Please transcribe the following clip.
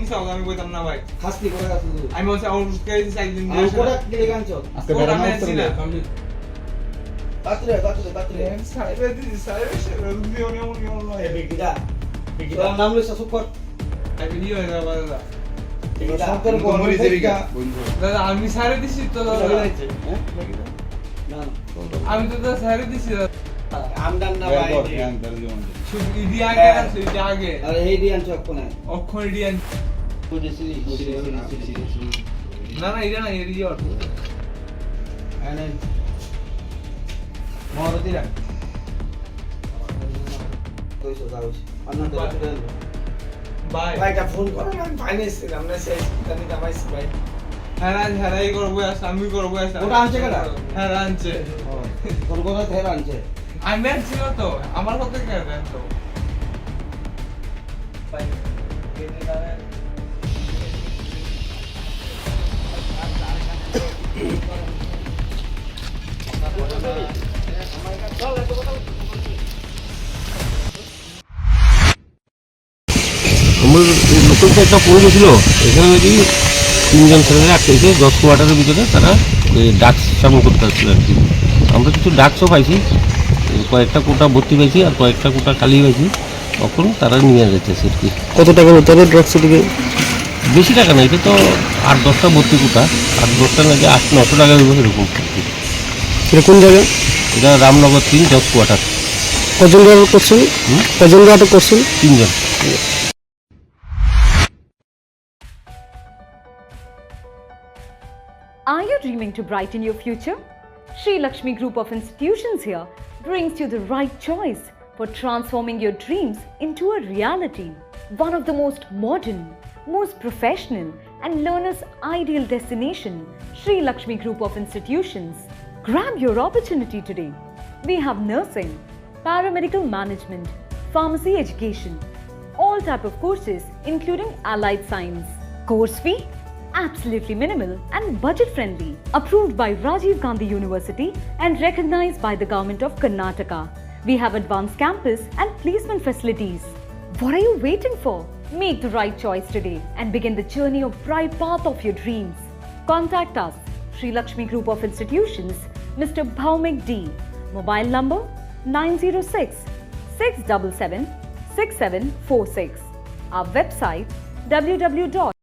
চাও আমি কইতাম না ভাই খাসনি করে আছে তুই আমি বলছি আমার ওষুধ খাই দিছি একদিন আমি কোটা কিনে গানছো আজকে ওটা বেড়া আমি মাছ আনছি করে না। তাড়াতাড়ি সাইবে দিছি সাইবে সে দিও নি এমন কেমন এ নয় বেটিটা তোর নাম লইছ চুপ কর আমি ভিডিও হয়ে যাবে দাদা সরকার মরি যাবি গা বন্ধু দাদা আমি সাইরে দিছি তো দাদা হ্যাঁ না আমি তো দাদা সাইরে দিছি দাদা আমদান না বের ভাই কর জ্ঞান তার জীবন শুধু ইডি আগে আছে ইডি আগে আরে এই দি আনছো কোন অক্ষর ইডি আন না না ইডি না ইডি অর্থ আনে মরতি রাখ কইছো যাওছ অন্য তো বাই ভাইটা ফোন করো আমি ফাইনান্স ছিলাম না সেই জানি দামাইছি ভাই হেরাই করবো আছে আমি করবো আছে ওটা আনছে কেডা? হ্যাঁ আনছে তোর কথা ধরে আনছে আমি আনছিল তো আমার কথা কে আনতো আমার লোকালতে একটা ফোন গেছিল এখানে নাকি তিনজন ছেলেরা আটকেছে 10 কোয়ার্টারের ভিতরে তারা ডাক্স সামন করতে আসছিল আর কি আমরা কিছু ডাক্সও পাইছি কয়েকটা কোটা ভর্তি পাইছি আর কয়েকটা কোটা খালি পাইছি তখন তারা নিয়ে যেতেছে আর কি কত টাকা হতে হবে ড্রাগস থেকে? বেশি টাকা না এটা তো 8-10টা ভর্তি কোটা 8-10টা নাকি 800-900 টাকা হইব এরকম আর কি। এটা কোন জায়গা? এটা রামনগর 3 10 কোয়ার্টার কজন আটক করছেন? কজন আটক করছেন? 3 জন। Are you dreaming to brighten your future? Sri Lakshmi Group of Institutions here brings you the right choice for transforming your dreams into a reality. One of the most modern, most professional and learners' ideal destination, Sri Lakshmi Group of Institutions. Grab your opportunity today. We have nursing, paramedical management, pharmacy education, all type of courses including allied science. Course fee? Absolutely minimal and budget friendly. Approved by Rajiv Gandhi University and recognized by the Government of Karnataka. We have advanced campus and placement facilities. What are you waiting for? Make the right choice today and begin the journey of bright path of your dreams. Contact us, Sri Lakshmi Group of Institutions, Mr. Bhaumik D. Mobile number 906 677 6746. Our website www